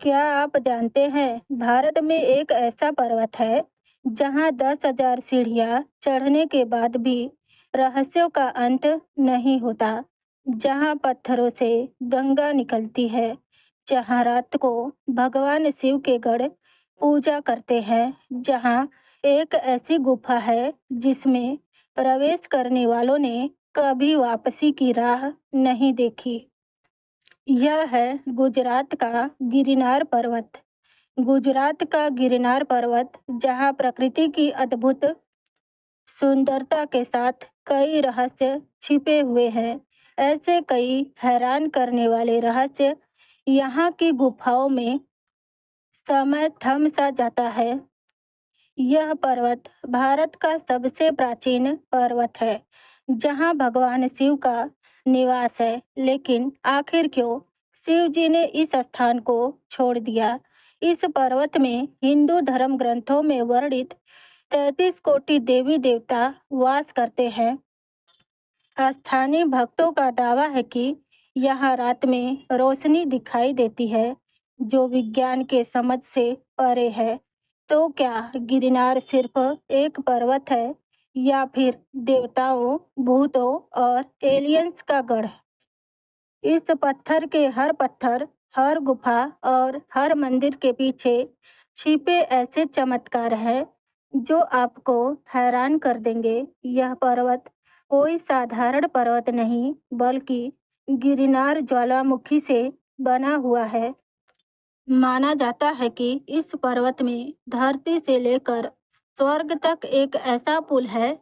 क्या आप जानते हैं भारत में एक ऐसा पर्वत है जहां 10,000 सीढ़ियां चढ़ने के बाद भी रहस्यों का अंत नहीं होता, जहां पत्थरों से गंगा निकलती है, जहां रात को भगवान शिव के गढ़ पूजा करते हैं, जहां एक ऐसी गुफा है जिसमें प्रवेश करने वालों ने कभी वापसी की राह नहीं देखी। यह है गुजरात का गिरनार पर्वत। गुजरात का गिरनार पर्वत जहां प्रकृति की अद्भुत सुंदरता के साथ कई रहस्य छिपे हुए हैं। ऐसे कई हैरान करने वाले रहस्य यहाँ की गुफाओं में समय थम सा जाता है। यह पर्वत भारत का सबसे प्राचीन पर्वत है, जहां भगवान शिव का निवास है। लेकिन आखिर क्यों शिव जी ने इस स्थान को छोड़ दिया? इस पर्वत में हिंदू धर्म ग्रंथों में वर्णित 33 कोटि देवी देवता वास करते हैं। स्थानीय भक्तों का दावा है कि यहाँ रात में रोशनी दिखाई देती है, जो विज्ञान के समझ से परे है। तो क्या गिरनार सिर्फ एक पर्वत है या फिर देवताओं, भूतों और एलियंस का गढ़? इस पत्थर के हर पत्थर, हर गुफा और हर मंदिर के पीछे छिपे ऐसे चमत्कार हैं जो आपको हैरान कर देंगे। यह पर्वत कोई साधारण पर्वत नहीं, बल्कि गिरनार ज्वालामुखी से बना हुआ है। माना जाता है कि इस पर्वत में धरती से लेकर स्वर्ग तक एक ऐसा पुल है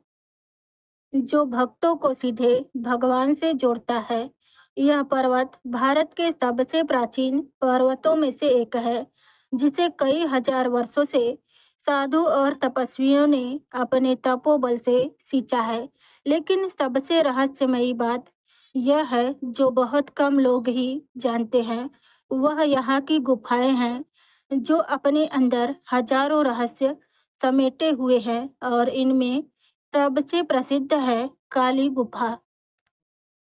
जो भक्तों को सीधे भगवान से जोड़ता है। यह पर्वत भारत के सबसे प्राचीन पर्वतों में से एक है, जिसे कई हजार वर्षों से साधु और तपस्वियों ने अपने तपोबल से सींचा है। लेकिन सबसे रहस्यमयी बात यह है, जो बहुत कम लोग ही जानते हैं, वह यहाँ की गुफाएं हैं, जो अपने अंदर हजारों रहस्य समेटे हुए हैं। और इनमें सबसे प्रसिद्ध है काली गुफा।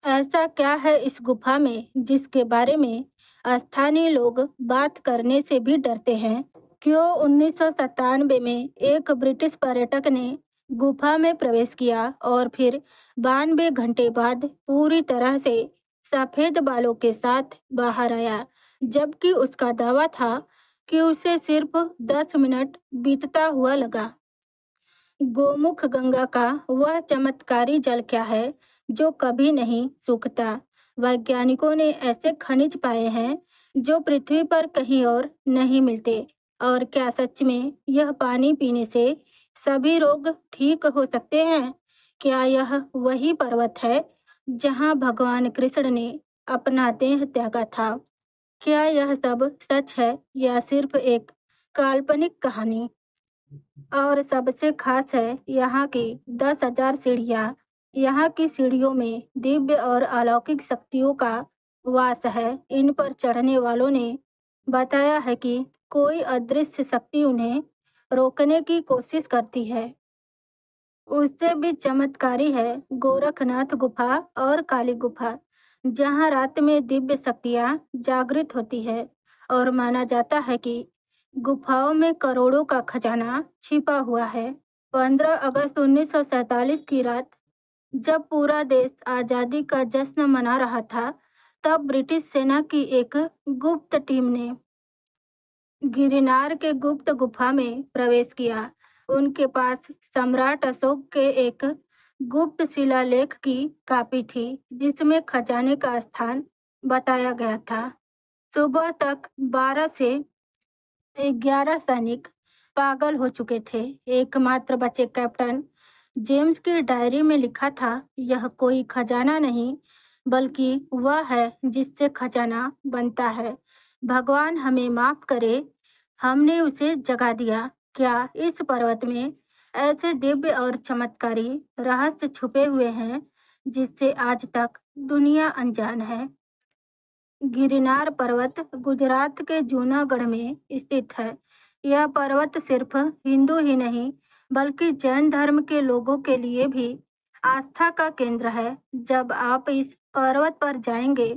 ऐसा क्या है इस गुफा में जिसके बारे में स्थानीय लोग बात करने से भी डरते हैं? क्यों 1997 में एक ब्रिटिश पर्यटक ने गुफा में प्रवेश किया और फिर 92 घंटे बाद पूरी तरह से सफेद बालों के साथ बाहर आया, जबकि उसका दावा था कि उसे सिर्फ 10 मिनट बीतता हुआ लगा। गोमुख गंगा का वह चमत्कारी जल क्या है जो कभी नहीं सूखता? वैज्ञानिकों ने ऐसे खनिज पाए हैं जो पृथ्वी पर कहीं और नहीं मिलते। और क्या सच में यह पानी पीने से सभी रोग ठीक हो सकते हैं? क्या यह वही पर्वत है जहां भगवान कृष्ण ने अपना देह त्यागा था? क्या यह सब सच है या सिर्फ एक काल्पनिक कहानी? और सबसे खास है यहाँ की 10,000 सीढ़ियाँ। यहाँ की सीढ़ियों में दिव्य और अलौकिक शक्तियों का वास है। इन पर चढ़ने वालों ने बताया है कि कोई अदृश्य शक्ति उन्हें रोकने की कोशिश करती है। उससे भी चमत्कारी है गोरखनाथ गुफा और काली गुफा, जहाँ रात में दिव्य शक्तियाँ जागृत होती है। और माना जाता है कि गुफाओं में करोड़ों का खजाना छिपा हुआ है। 15 अगस्त 1947 की रात, जब पूरा देश आज़ादी का जश्न मना रहा था, तब ब्रिटिश सेना की एक गुप्त टीम ने गिरनार के गुप्त गुफा में प्रवेश किया। उनके पास सम्राट अशोक के एक गुप्त शिलालेख की कॉपी थी, जिसमें खजाने का स्थान बताया गया था। सुबह तक 12 से 11 सैनिक पागल हो चुके थे। एकमात्र बचे कैप्टन जेम्स की डायरी में लिखा था, यह कोई खजाना नहीं, बल्कि वह है जिससे खजाना बनता है। भगवान हमें माफ करे, हमने उसे जगा दिया। क्या इस पर्वत में ऐसे दिव्य और चमत्कारी रहस्य छुपे हुए हैं जिससे आज तक दुनिया अनजान है? गिरनार पर्वत गुजरात के जूनागढ़ में स्थित है। यह पर्वत सिर्फ हिंदू ही नहीं, बल्कि जैन धर्म के लोगों के लिए भी आस्था का केंद्र है। जब आप इस पर्वत पर जाएंगे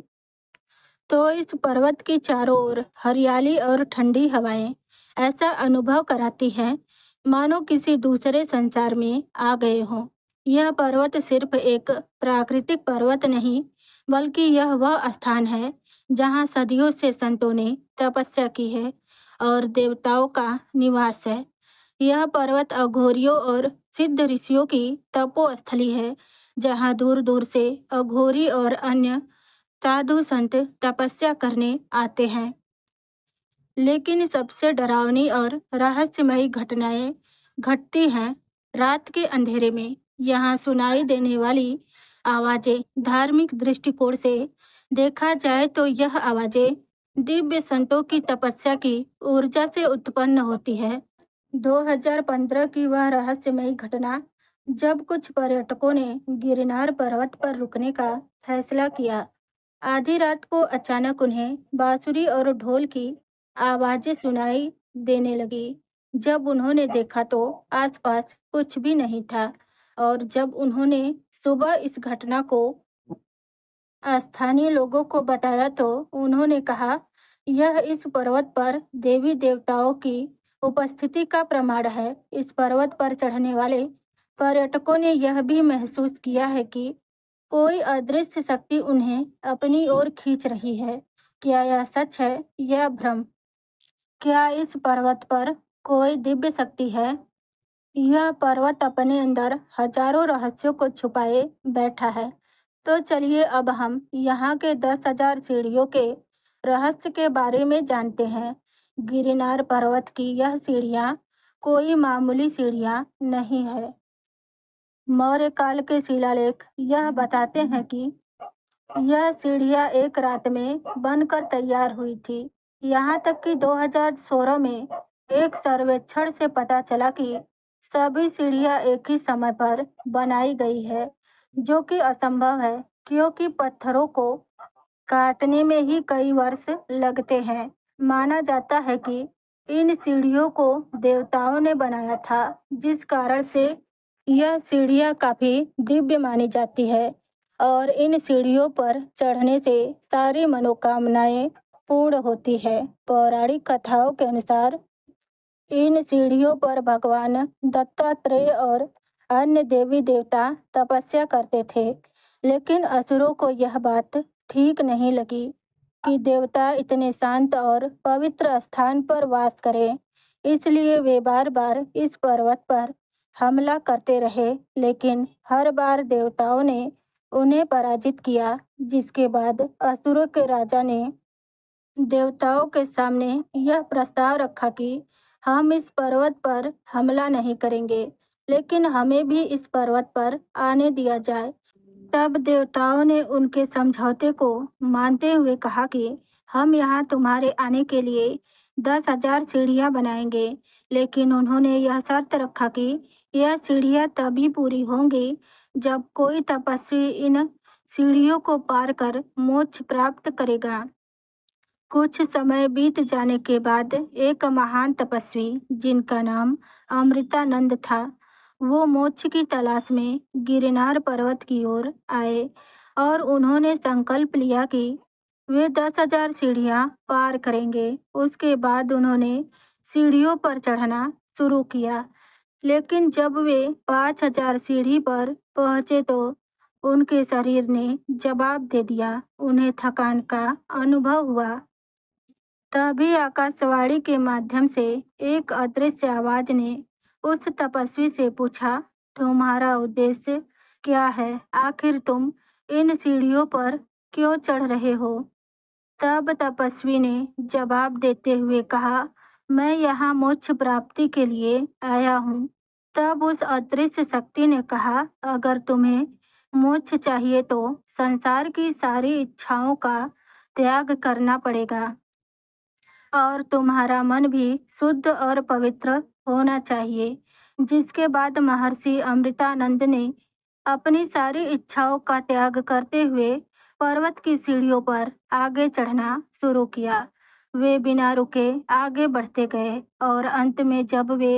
तो इस पर्वत की चारों ओर हरियाली और ठंडी हवाएं ऐसा अनुभव कराती हैं मानो किसी दूसरे संसार में आ गए हों। यह पर्वत सिर्फ एक प्राकृतिक पर्वत नहीं, बल्कि यह वह स्थान है जहाँ सदियों से संतों ने तपस्या की है और देवताओं का निवास है। यह पर्वत अघोरियों और सिद्ध ऋषियों की तपोस्थली है, जहाँ दूर दूर से अघोरी और अन्य साधु संत तपस्या करने आते हैं। लेकिन सबसे डरावनी और रहस्यमयी घटनाएं घटती हैं रात के अंधेरे में। यहाँ सुनाई देने वाली आवाजें धार्मिक दृष्टिकोण से देखा जाए तो यह आवाजें दिव्य संतों की तपस्या की ऊर्जा से उत्पन्न होती है। 2015 की वह रहस्यमयी घटना, जब कुछ पर्यटकों ने गिरनार पर्वत पर रुकने का फैसला किया। आधी रात को अचानक उन्हें बांसुरी और ढोल की आवाजें सुनाई देने लगी। जब उन्होंने देखा तो आसपास कुछ भी नहीं था, और जब उन्होंने सुबह इस घटना को स्थानीय लोगों को बताया तो उन्होंने कहा, यह इस पर्वत पर देवी देवताओं की उपस्थिति का प्रमाण है। इस पर्वत पर चढ़ने वाले पर्यटकों ने यह भी महसूस किया है कि कोई अदृश्य शक्ति उन्हें अपनी ओर खींच रही है। क्या यह सच है या भ्रम? क्या इस पर्वत पर कोई दिव्य शक्ति है? यह पर्वत अपने अंदर हजारों रहस्यों को छुपाए बैठा है। तो चलिए अब हम यहाँ के 10,000 सीढ़ियों के रहस्य के बारे में जानते हैं। गिरनार पर्वत की यह सीढ़ियाँ कोई मामूली सीढ़ियाँ नहीं है। मौर्य काल के शिलालेख यह बताते हैं कि यह सीढ़ियाँ एक रात में बनकर तैयार हुई थी। यहाँ तक कि 2016 में एक सर्वेक्षण से पता चला कि सभी सीढ़ियाँ एक ही समय पर बनाई गई है, जो कि असंभव है क्योंकि पत्थरों को काटने में ही कई वर्ष लगते हैं। माना जाता है कि इन सीढ़ियों को देवताओं ने बनाया था, जिस कारण से यह सीढ़ियाँ काफी दिव्य मानी जाती है और इन सीढ़ियों पर चढ़ने से सारी मनोकामनाएं पूर्ण होती है। पौराणिक कथाओं के अनुसार इन सीढ़ियों पर भगवान दत्तात्रेय और अन्य देवी देवता तपस्या करते थे, लेकिन असुरों को यह बात ठीक नहीं लगी कि देवता इतने शांत और पवित्र स्थान पर वास करें। इसलिए वे बार बार इस पर्वत पर हमला करते रहे, लेकिन हर बार देवताओं ने उन्हें पराजित किया। जिसके बाद असुरों के राजा ने देवताओं के सामने यह प्रस्ताव रखा कि हम इस पर्वत पर हमला नहीं करेंगे, लेकिन हमें भी इस पर्वत पर आने दिया जाए। तब देवताओं ने उनके समझौते को मानते हुए कहा कि हम यहाँ तुम्हारे आने के लिए 10,000 सीढ़ियाँ बनाएंगे, लेकिन उन्होंने यह शर्त रखा कि यह सीढ़ियाँ तभी पूरी होंगी जब कोई तपस्वी इन सीढ़ियों को पार कर मोक्ष प्राप्त करेगा। कुछ समय बीत जाने के बाद एक महान तपस्वी, जिनका नाम अमृतानंद था, वो मोक्ष की तलाश में गिरनार पर्वत की ओर आए और उन्होंने संकल्प लिया कि वे 10,000 सीढ़ियाँ पार करेंगे। उसके बाद उन्होंने सीढ़ियों पर चढ़ना शुरू किया, लेकिन जब वे 5,000 सीढ़ी पर पहुंचे तो उनके शरीर ने जवाब दे दिया। उन्हें थकान का अनुभव हुआ। तभी आकाशवाणी के माध्यम से एक अदृश्य आवाज ने उस तपस्वी से पूछा, तुम्हारा उद्देश्य क्या है? आखिर तुम इन सीढ़ियों पर क्यों चढ़ रहे हो? तब तपस्वी ने जवाब देते हुए कहा, मैं यहाँ मोक्ष प्राप्ति के लिए आया हूँ। तब उस अदृश्य शक्ति ने कहा, अगर तुम्हें मोक्ष चाहिए तो संसार की सारी इच्छाओं का त्याग करना पड़ेगा और तुम्हारा मन भी शुद्ध और पवित्र होना चाहिए। जिसके बाद महर्षि अमृतानंद ने अपनी सारी इच्छाओं का त्याग करते हुए पर्वत की सीढ़ियों पर आगे चढ़ना शुरू किया। वे बिना रुके आगे बढ़ते गए और अंत में जब वे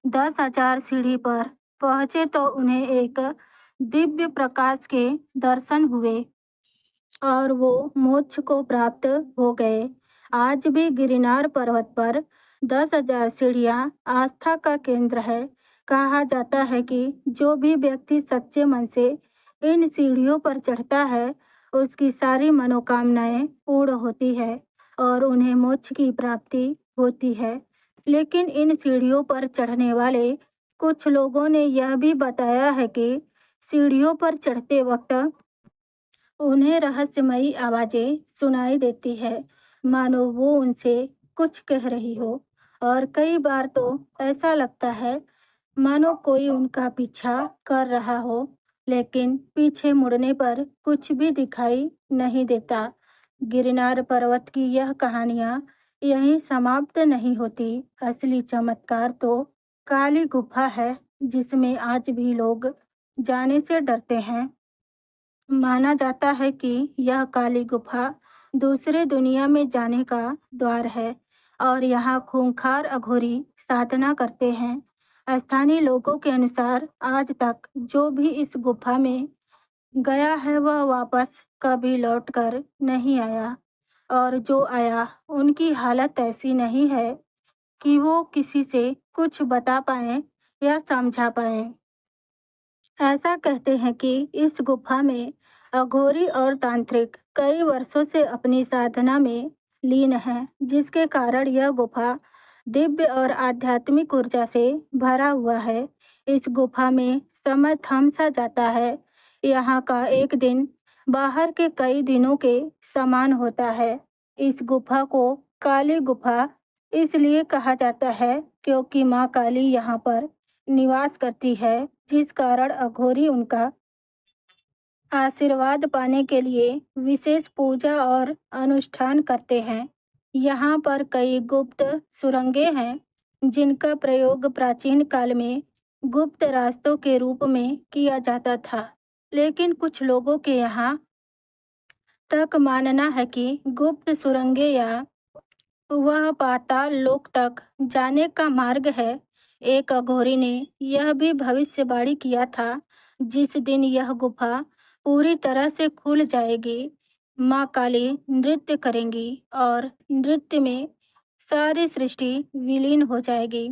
10,000 सीढ़ी पर पहुंचे तो उन्हें एक दिव्य प्रकाश के दर्शन हुए। और वो मोक्ष को प्राप्त हो गए। आज भी गिरनार पर्वत पर 10,000 सीढ़ियाँ आस्था का केंद्र है। कहा जाता है कि जो भी व्यक्ति सच्चे मन से इन सीढ़ियों पर चढ़ता है, उसकी सारी मनोकामनाएं पूर्ण होती है और उन्हें मोक्ष की प्राप्ति होती है। लेकिन इन सीढ़ियों पर चढ़ने वाले कुछ लोगों ने यह भी बताया है कि सीढ़ियों पर चढ़ते वक्त उन्हें रहस्यमयी आवाजें सुनाई देती है, मानो वो उनसे कुछ कह रही हो। और कई बार तो ऐसा लगता है मानो कोई उनका पीछा कर रहा हो, लेकिन पीछे मुड़ने पर कुछ भी दिखाई नहीं देता। गिरनार पर्वत की यह कहानियां यहीं समाप्त नहीं होती। असली चमत्कार तो काली गुफा है, जिसमें आज भी लोग जाने से डरते हैं। माना जाता है कि यह काली गुफा दूसरे दुनिया में जाने का द्वार है और यहाँ खूंखार अघोरी साधना करते हैं। स्थानीय लोगों के अनुसार आज तक जो भी इस गुफा में गया है वह वापस कभी लौटकर नहीं आया, और जो आया उनकी हालत ऐसी नहीं है कि वो किसी से कुछ बता पाए या समझा पाए। ऐसा कहते हैं कि इस गुफा में अघोरी और तांत्रिक कई वर्षों से अपनी साधना में लीन हैं, जिसके कारण यह गुफा दिव्य और आध्यात्मिक ऊर्जा से भरा हुआ है। इस गुफा में समय थम सा जाता है। यहाँ का एक दिन बाहर के कई दिनों के समान होता है। इस गुफा को काली गुफा इसलिए कहा जाता है क्योंकि माँ काली यहाँ पर निवास करती है, जिस कारण अघोरी उनका आशीर्वाद पाने के लिए विशेष पूजा और अनुष्ठान करते हैं। यहाँ पर कई गुप्त सुरंगें हैं, जिनका प्रयोग प्राचीन काल में गुप्त रास्तों के रूप में किया जाता था। लेकिन कुछ लोगों के यहाँ तक मानना है कि गुप्त सुरंगें या वह पाताल लोक तक जाने का मार्ग है। एक अघोरी ने यह भी भविष्यवाणी किया था, जिस दिन यह गुफा पूरी तरह से खुल जाएगी, माँ काली नृत्य करेंगी और नृत्य में सारी सृष्टि विलीन हो जाएगी।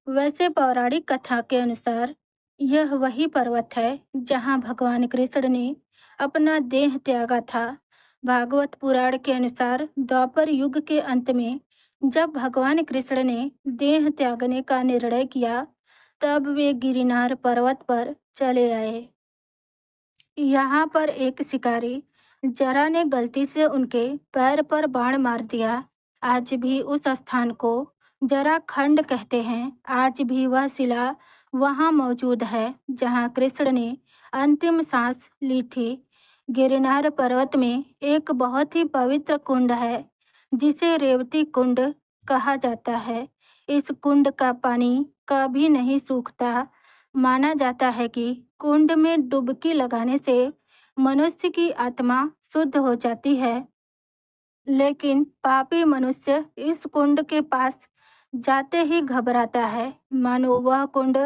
वैसे पौराणिक कथा के अनुसार यह वही पर्वत है जहाँ भगवान कृष्ण ने अपना देह त्यागा था। भागवत पुराण के अनुसार द्वापर युग के अंत में जब भगवान कृष्ण ने देह त्यागने का निर्णय किया, तब वे गिरनार पर्वत पर चले आए। यहाँ पर एक शिकारी जरा ने गलती से उनके पैर पर बाण मार दिया। आज भी उस स्थान को जरा खंड कहते हैं। आज भी वह शिला वहाँ मौजूद है जहाँ कृष्ण ने अंतिम सांस ली थी। गिरनार पर्वत में एक बहुत ही पवित्र कुंड है, जिसे रेवती कुंड कहा जाता है। इस कुंड का पानी कभी नहीं सूखता। माना जाता है कि कुंड में डुबकी लगाने से मनुष्य की आत्मा शुद्ध हो जाती है, लेकिन पापी मनुष्य इस कुंड के पास जाते ही घबराता है, मानो वह कुंड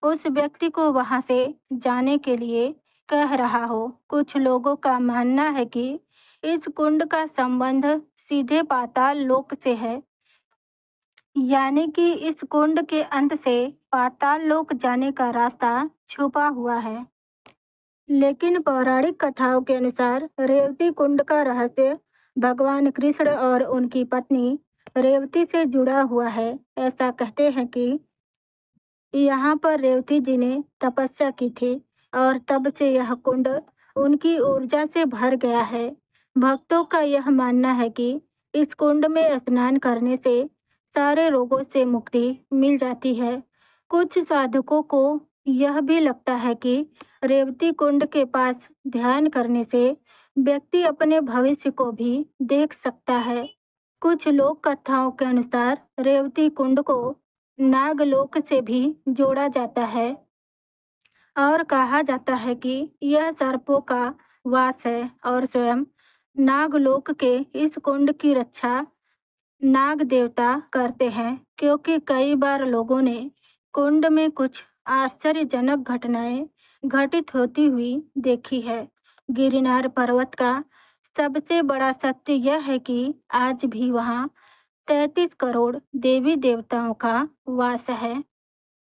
उस व्यक्ति को वहां से जाने के लिए कह रहा हो। कुछ लोगों का मानना है कि इस कुंड का संबंध सीधे पाताल लोक से है, यानी कि इस कुंड के अंत से पाताल लोक जाने का रास्ता छुपा हुआ है। लेकिन पौराणिक कथाओं के अनुसार रेवती कुंड का रहस्य भगवान कृष्ण और उनकी पत्नी रेवती से जुड़ा हुआ है। ऐसा कहते हैं कि यहाँ पर रेवती जी ने तपस्या की थी और तब से यह कुंड उनकी ऊर्जा से भर गया है। भक्तों का यह मानना है कि इस कुंड में स्नान करने से सारे रोगों से मुक्ति मिल जाती है। कुछ साधकों को यह भी लगता है कि रेवती कुंड के पास ध्यान करने से व्यक्ति अपने भविष्य को भी देख सकता है। कुछ लोक कथाओं के अनुसार रेवती कुंड को नागलोक से भी जोड़ा जाता है और कहा जाता है कि यह सर्पों का वास है और स्वयं नागलोक के इस कुंड की रक्षा नाग देवता करते हैं, क्योंकि कई बार लोगों ने कुंड में कुछ आश्चर्यजनक घटनाएं घटित होती हुई देखी है। गिरनार पर्वत का सबसे बड़ा सत्य यह है कि आज भी वहाँ 33 करोड़ देवी देवताओं का वास है।